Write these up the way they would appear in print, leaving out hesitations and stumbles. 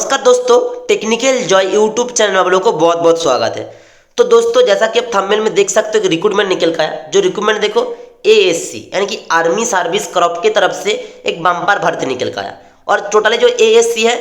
नमस्कार दोस्तों, technical Joy YouTube channel में आप लोगों को बहुत बहुत स्वागत है। तो दोस्तों, जैसा कि आप थंबनेल में देख सकते हो कि रिक्रूटमेंट निकल का है। जो रिक्रूटमेंट देखो एएससी यानी कि आर्मी सर्विस करप्ट की तरफ से एक बम्पर भर्ती निकल का है। और टोटली जो एएससी है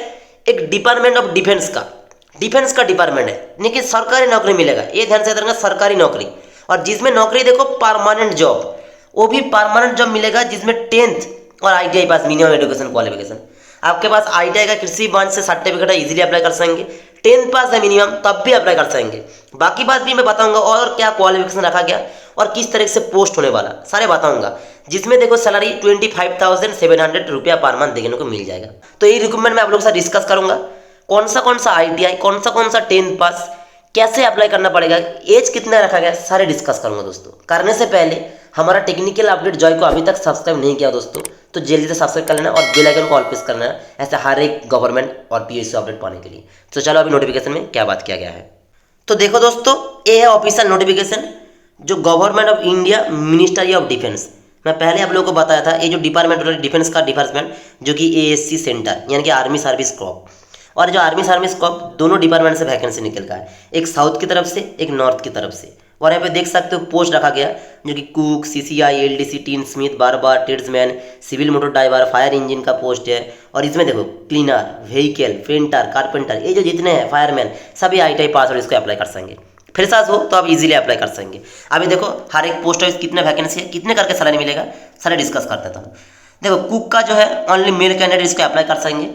एक डिपार्टमेंट ऑफ डिफेंस का डिपार्टमेंट है, यानी कि सरकारी नौकरी मिलेगा। ये ध्यान से रखना, सरकारी नौकरी। और जिसमें नौकरी देखो परमानेंट जॉब, वो भी परमानेंट जॉब मिलेगा जिसमें 10th और ITI pass minimum education qualification. आपके पास आईटीआई का कृषि ब्रांच से सर्टिफिकेट है, इजीली अप्लाई कर सकेंगे। 10th पास है मिनिमम, तब भी अप्लाई कर सकेंगे। बाकी बात भी मैं बताऊंगा और क्या क्वालिफिकेशन रखा गया और किस तरह से पोस्ट होने वाला, सारे बताऊंगा। जिसमें देखो सैलरी 25,700 रुपया पर मंथ देखने को मिल जाएगा। तो ये रिक्रूटमेंट में आप लोग के साथ डिस्कस करूंगा। कौन सा आईटीआई, कौन सा 10th पास, कैसे अप्लाई करना पड़ेगा, एज कितना रखा गया, सारे डिस्कस करूंगा दोस्तों। करने से पहले हमारा टेक्निकल अपडेट जॉय को अभी तक सब्सक्राइब नहीं किया दोस्तों, तो जल्दी से सब्सक्राइब कर लेना और बेल आइकन को ऑल प्रेस करना है, ऐसे हर एक गवर्नमेंट और पीएससी अपडेट पाने के लिए। तो चलो अभी नोटिफिकेशन में क्या बात किया गया है। तो देखो दोस्तों, ये है ऑफिशियल नोटिफिकेशन जो government of India ministry of defence. मैं पहले आप लोगों को बताया था, ये जो डिपार्टमेंट डिफेंस का डिपार्टमेंट जो कि एएससी सेंटर यानी कि आर्मी सर्विस कॉर्प, और जो आर्मी सर्विस कॉर्प दोनों डिपार्टमेंट से वैकेंसी निकल का है, एक साउथ की तरफ से एक नॉर्थ की तरफ से। और यहाँ पे देख सकते हो पोस्ट रखा गया जो कि cook, CCI, LDC, tinsmith, barber, tradesman, civil motor driver, fire engine का पोस्ट है। और इसमें देखो क्लीनर, व्हीकल, पेंटर, कारपेंटर, ये जो जितने हैं फायरमैन, सभी आईटीआई पास और इसको अप्लाई कर सकेंगे। फ्रेशर्स हो तो आप इजीली अप्लाई कर सकेंगे। अभी देखो हर एक पोस्ट है, कितने वैकेंसी है, कितने करके सैलरी मिलेगा, सारे डिस्कस कर देता हूँ। देखो कुक का जो है ओनली मेल कैंडिडेट इसको अप्लाई कर सकेंगे,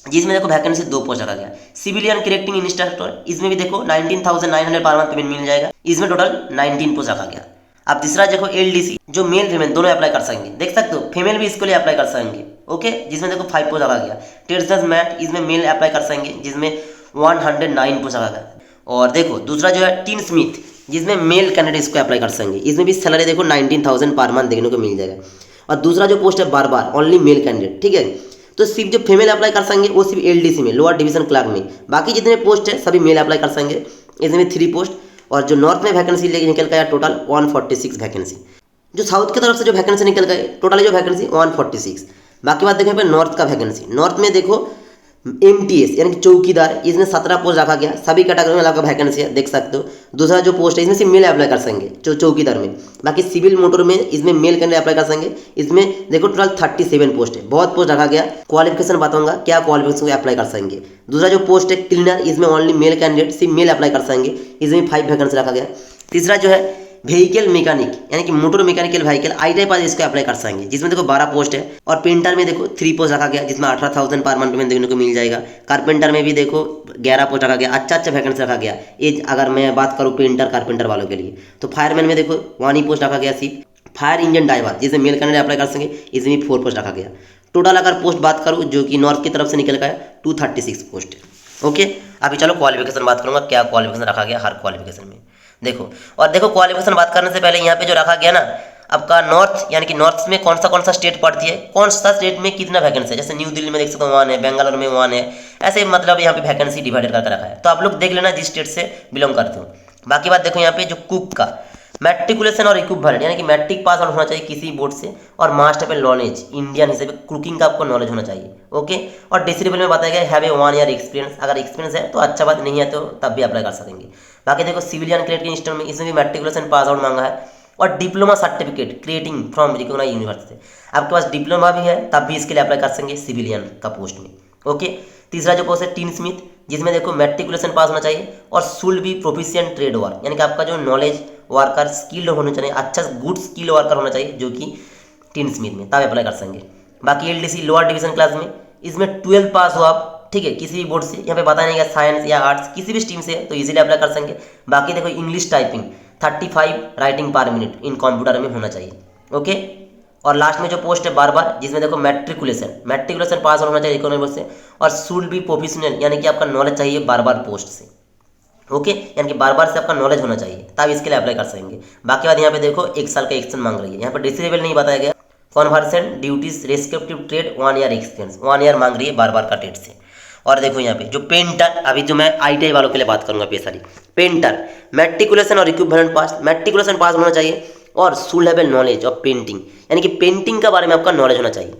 जिसमें देखो वैकेंसी 2 पोस्ट रखा गया। सिविलियन करेक्टिंग इंस्ट्रक्टर, इसमें भी देखो 19,900 पर मंथ पेमेंट मिल जाएगा, इसमें टोटल 19 पोस्ट रखा गया। अब तीसरा देखो एलडीसी, जो मेल फीमेल दोनों अप्लाई कर सकेंगे, देख सकते हो फीमेल भी इसके लिए अप्लाई कर सकेंगे। ओके, जिसमें देखो 5 पोस्ट रखा गया। ट्रेड्समैन, इसमें मेल अप्लाई कर सकेंगे, जिसमें 109 पोस्ट रखा गया। और देखो दूसरा जो है टीन स्मिथ, जिसमें मेल कैंडिडेट इसको अप्लाई कर सकेंगे, इसमें भी सैलरी देखो 19,000 पर मंथ देखने को मिल जाएगा। और दूसरा जो पोस्ट है बार ओनली मेल कैंडिडेट, ठीक है। तो सिर्फ जो फीमेल अप्लाई कर सकेंगे वो सिर्फ एलडीसी में, लोअर डिवीजन क्लर्क में। बाकी जितने पोस्ट है सभी मेल अप्लाई कर सकेंगे, इसमें 3 पोस्ट। और जो नॉर्थ में वैकेंसी लेके निकल गया टोटल 146 वैकेंसी। जो साउथ की तरफ से जो वैकेंसी निकल गए टोटली जो वैकेंसी 146। बाकी बात देखें यहाँ पे नॉर्थ का वैकेंसी, नॉर्थ में देखो एमटीएस यानी कि चौकीदार, इसमें 17 पोस्ट रखा गया। सभी कैटेगरी में अलग वैकेंसी है, देख सकते हो। दूसरा जो पोस्ट है इसमें सिर्फ मेल अप्लाई कर सकेंगे चौकीदार में। बाकी सिविल मोटर में इसमें मेल कैंडिडेट अप्लाई कर सकेंगे, इसमें देखो टोटल 37 पोस्ट है, बहुत पोस्ट रखा गया। क्वालिफिकेशन बताऊंगा क्या क्वालिफिकेशन अप्लाई कर सकेंगे। दूसरा जो पोस्ट है क्लीनर, इसमें ओनली मेल कैंडिडेट सिर्फ मेल अप्लाई कर सकेंगे, इसमें 5 वैकेंसी रखा गया। तीसरा जो है व्हीकल मैकेनिक यानी कि motor mechanical vehicle, ITI pass इसको अप्लाई कर सकेंगे, जिसमें देखो 12 पोस्ट है। और पेंटर में देखो 3 पोस्ट रखा गया, जिसमें 18,000 पर मंथ में देखने को मिल जाएगा। कारपेंटर में भी देखो 11 पोस्ट रखा गया, अच्छा वैकेंसी रखा गया। ये अगर मैं बात करूँ पेंटर कारपेंटर वालों के लिए। तो फायरमैन में देखो 1 ही पोस्ट रखा गया सिर्फ। फायर इंजन ड्राइवर, जिसमें मेल कैंडिडेट अप्लाई कर सकेंगे, इसमें 4 पोस्ट रखा गया। टोटल अगर पोस्ट बात करूँ जो कि नॉर्थ की तरफ से निकल गया 236 पोस्ट है। ओके, अभी चलो क्वालिफिकेशन बात करूँगा, क्या क्वालिफिकेशन रखा गया हर क्वालिफिकेशन में देखो। और देखो क्वालिफिकेशन बात करने से पहले यहाँ पे जो रखा गया ना, आपका नॉर्थ यानी कि नॉर्थ में कौन सा स्टेट पड़ती है, कौन सा स्टेट में कितना वैकेंसी है। जैसे न्यू दिल्ली में देख सकते हो 1 है, बेंगलुरु में 1 है, ऐसे मतलब यहाँ पे वैकेंसी डिवाइडेड करके रखा है। तो आप लोग देख लेना जिस स्टेट से बिलोंग करते हो। बाकी बात देखो यहाँ पे जो कुक का मैट्रिकुलेशन और इक्विवेलेंट यानी कि मैट्रिक पास आउट होना चाहिए किसी बोर्ड से, और मास्टर पे नॉलेज इंडियन हिसाब से कुकिंग का आपको नॉलेज होना चाहिए। ओके, और डिसेबल में बताया गया हैव ए 1 ईयर एक्सपीरियंस, अगर एक्सपीरियंस है तो अच्छा बात, नहीं है तो तब भी अप्लाई कर सकेंगे। बाकी देखो सिविलियन क्रेडिट इंस्टीट्यूट में, इसमें भी मैट्रिकुलेशन पास आउट मांगा है। और diploma certificate creating from recognised university, आपके पास डिप्लोमा भी है तब भी इसके लिए अप्लाई कर सकेंगे सिविलियन का पोस्ट में। ओके, तीसरा जो पोस्ट है टीन स्मिथ, जिसमें देखो मैट्रिकुलेशन पास होना चाहिए और should be proficient trade work, यानी कि आपका जो नॉलेज वर्कर स्किल्ड होना चाहिए, अच्छा गुड स्किल वर्कर होना चाहिए, जो कि टीन स्मिथ में तब अप्लाई कर सकेंगे। बाकी एलडीसी लोअर डिवीजन क्लास में, इसमें 12 पास हो आप, ठीक है, किसी भी बोर्ड से, यहाँ पे बताया नहीं गया साइंस या आर्ट्स किसी भी स्ट्रीम से, तो इजीली अप्लाई कर सकेंगे। बाकी देखो इंग्लिश टाइपिंग 35 राइटिंग पर मिनट इन कंप्यूटर में होना चाहिए। ओके, और लास्ट में जो पोस्ट है बार जिसमें देखो मैट्रिकुलेशन पास होना चाहिए इकोनॉमिक से, और शुड बी प्रोफेशनल यानी कि आपका नॉलेज चाहिए बार पोस्ट से। ओके, यानी कि बार से आपका नॉलेज होना चाहिए तब इसके लिए अप्लाई कर सकेंगे। बाकी बात यहाँ पे देखो 1 साल का एक्सटेंशन मांग रही है, यहाँ पे डिसेबल नहीं बताया गया। Conversant duties respective trade 1 year experience, 1 year मांग रही है बार का ट्रेड से। और देखो यहाँ पे जो पेंटर, अभी जो मैं आईटीआई वालों के लिए बात करूंगा पेशारी पेंटर, मैट्रिकुलेशन और इक्विवेलेंट पास, मैट्रिकुलेशन पास होना चाहिए और should have knowledge of painting, यानी कि पेंटिंग के बारे में आपका नॉलेज होना चाहिए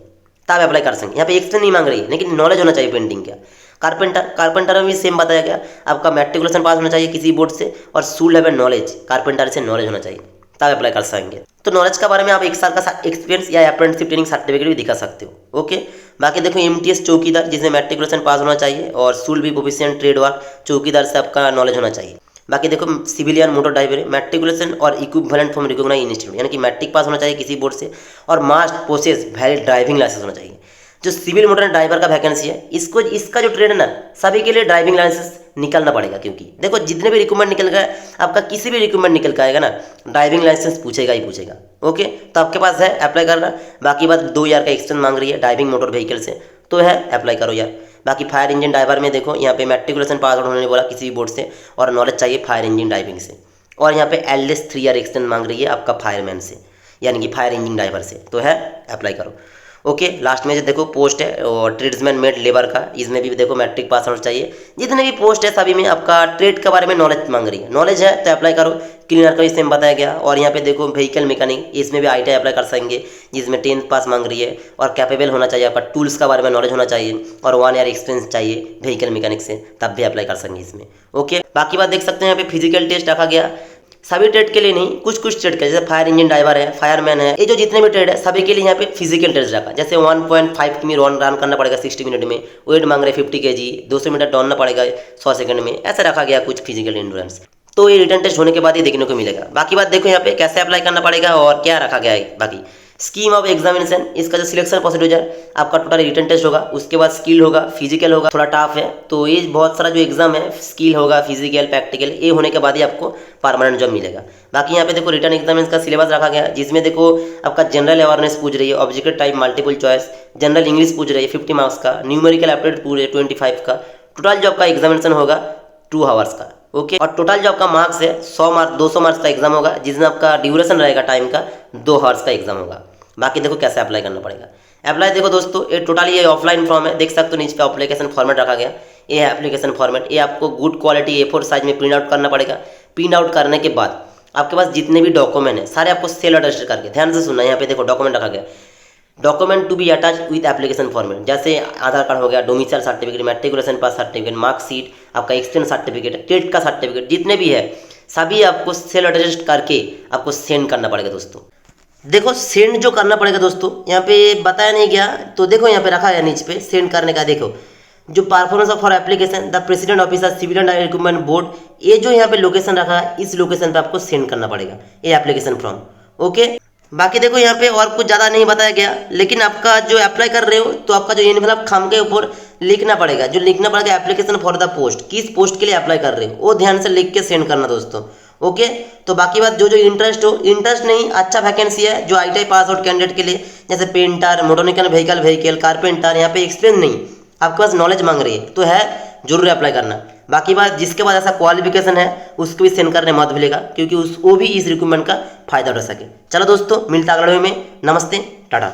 तब अप्लाई कर सकेंगे। यहाँ पे एक्सपीरियंस नहीं मांग रही है, लेकिन नॉलेज होना चाहिए पेंटिंग का। कारपेंटर में भी सेम बताया गया, आपका मैट्रिकुलेशन पास होना चाहिए किसी बोर्ड से और शुड हैव नॉलेज, कारपेंटर से नॉलेज होना चाहिए तब अप्लाई कर सकेंगे। तो नॉलेज के बारे में आप 1 साल का एक्सपीरियंस या अप्रेंटिसशिप ट्रेनिंग सर्टिफिकेट भी दिखा सकते हो। ओके, बाकी देखो MTS चौकीदार जिसमें मैट्रिकुलेशन पास होना चाहिए और should be proficient trade work, चौकीदार से आपका नॉलेज होना चाहिए। बाकी देखो सिविलियन मोटर ड्राइवर मैट्रिकुलेशन और इक्विवेलेंट फ्रॉम रिकॉग्नाइज्ड इंस्टीट्यूट, यानी कि मैट्रिक पास होना चाहिए किसी बोर्ड से और मास्ट पोसेस वैलिड ड्राइविंग लाइसेंस होना चाहिए। जो सिविल मोटर ड्राइवर का वैकेंसी है इसका जो ट्रेड है ना, सभी के लिए ड्राइविंग लाइसेंस निकलना पड़ेगा, क्योंकि देखो जितने भी रिक्रूटमेंट निकल गए, आपका किसी भी रिक्रूटमेंट निकल के आएगा ना, ड्राइविंग लाइसेंस पूछेगा ही पूछेगा। ओके, तो आपके पास है अप्लाई करना। बाकी बात 2 ईयर का एक्सटेंड मांग रही है ड्राइविंग मोटर व्हीकल से, तो है अप्लाई करो यार। बाकी फायर इंजन ड्राइवर में देखो यहाँ पे मैट्रिकुलेशन पास आउट होने बोला किसी भी बोर्ड से और नॉलेज चाहिए फायर इंजन ड्राइविंग से, और यहाँ पे एटलीस्ट 3 ईयर एक्सटेंड मांग रही है आपका फायरमैन से, यानी कि फायर इंजन ड्राइवर से, तो है अप्लाई करो। ओके, लास्ट में जो देखो पोस्ट है और ट्रेड्समैन मेड लेबर का, इसमें भी देखो मैट्रिक पास होना चाहिए। जितने भी पोस्ट है सभी में आपका ट्रेड के बारे में नॉलेज मांग रही है, नॉलेज है तो अप्लाई करो। क्लीनर का भी सेम बताया गया, और यहाँ पे देखो व्हीकल मैकेनिक, इसमें भी ITI अप्लाई कर सकेंगे जिसमें 10th पास मांग रही है और कैपेबल होना चाहिए, आपका टूल्स का बारे में नॉलेज होना चाहिए और 1 ईयर एक्सपीरियंस चाहिए व्हीकल मैकेनिक से, तब भी अप्लाई कर सकेंगे इसमें। ओके, बाकी बात देख सकते हैं यहाँ पे फिजिकल टेस्ट रखा गया, सभी ट्रेड के लिए नहीं, कुछ कुछ ट्रेड के, जैसे फायर इंजन ड्राइवर है, फायरमैन है, ये जो जितने भी ट्रेड है सभी के लिए यहाँ पे फिजिकल टेस्ट रखा। जैसे 1.5 किमी रन करना पड़ेगा 60 मिनट में, वेट मांग रहे 50 kg, 200 मीटर दौड़ना पड़ेगा 100 सेकंड में, ऐसा रखा गया कुछ फिजिकल एंड्योरेंस। तो ये रिटर्न टेस्ट होने के बाद ही देखने को मिलेगा। बाकी बात देखो यहाँ पे कैसे अप्लाई करना पड़ेगा और क्या रखा गया है। बाकी स्कीम ऑफ एग्जामिनेशन, इसका जो सिलेक्शन प्रोसीजर आपका टोटल रिटर्न टेस्ट होगा, उसके बाद स्किल होगा, फिजिकल होगा, थोड़ा टफ है, तो ये बहुत सारा जो एग्जाम है स्किल होगा, फिजिकल, प्रैक्टिकल, ये होने के बाद ही आपको परमानेंट जॉब मिलेगा। बाकी यहाँ पे देखो रिटर्न एग्जामिनेशन का सिलेबस रखा गया, जिसमें देखो आपका जनरल अवेयरनेस पूछ रही है, objective type multiple choice, general English पूछ रही है 50 मार्क्स का, न्यूमेरिकल एप्टीट्यूड पूछ रही है 25 का, टोटल जॉब का एग्जामिनेशन होगा 2 आवर्स का। ओके, और टोटल जो आपका मार्क्स है 100 मार्क्स 200 मार्क्स का एग्जाम होगा, जिसमें आपका ड्यूरेशन रहेगा टाइम का 2 आवर्स का एग्जाम होगा। बाकी देखो कैसे अप्लाई करना पड़ेगा। अप्लाई देखो दोस्तों, ये टोटली ये ऑफलाइन फॉर्म है, देख सकते हो नीचे पे एप्लीकेशन फॉर्मेट रखा गया, ये है एप्लीकेशन फॉर्मेट। ये आपको गुड क्वालिटी A4 साइज में प्रिंट आउट करना पड़ेगा। प्रिंट आउट करने के बाद आपके पास जितने भी डॉक्यूमेंट है सारे आपको सेल अटेस्ट करके, ध्यान से सुनना, यहाँ पे देखो डॉक्यूमेंट रखा गया, document to be attach with application format, जैसे आधार कार्ड हो गया, domicile certificate, matriculation pass certificate, marksheet, आपका एक्सटेंड सर्टिफिकेट, ट्रेड का सर्टिफिकेट, जितने भी है सभी आपको सेल अटेस्ट करके आपको सेंड करना पड़ेगा दोस्तों। देखो सेंड जो करना पड़ेगा दोस्तों, यहाँ पे बताया नहीं गया, तो देखो यहाँ पे रखा है नीचे पे सेंड करने का, देखो जो performance of for application the president officer civilian recruitment board, ये जो यहाँ पे लोकेशन रखा है, इस लोकेशन पे आपको सेंड करना पड़ेगा ये एप्लीकेशन फॉर्म। ओके, बाकी देखो यहाँ पे और कुछ ज़्यादा नहीं बताया गया, लेकिन आपका जो अप्लाई कर रहे हो तो आपका जो एनवेलप खाम के ऊपर लिखना पड़ेगा, जो लिखना पड़ेगा एप्लीकेशन फॉर द पोस्ट, किस पोस्ट के लिए अप्लाई कर रहे हो वो ध्यान से लिख के सेंड करना दोस्तों। ओके, तो बाकी बात जो इंटरेस्ट हो, इंटरेस्ट नहीं, अच्छा वैकेंसी है जो ITI पास आउट कैंडिडेट के लिए, जैसे पेंटर, मोटरनिकल व्हीकल, कारपेंटर, यहाँ पे एक्सपीरियंस नहीं, आपके पास नॉलेज मांग रही है, तो है जरूर अप्लाई करना। बाकी बात जिसके पास ऐसा क्वालिफिकेशन है उसको भी सेंड करने मत भूलेगा, क्योंकि वो भी इस रिक्रूटमेंट का फायदा उठा सके। चलो दोस्तों, मिलता अगले वीडियो में, नमस्ते, टाटा।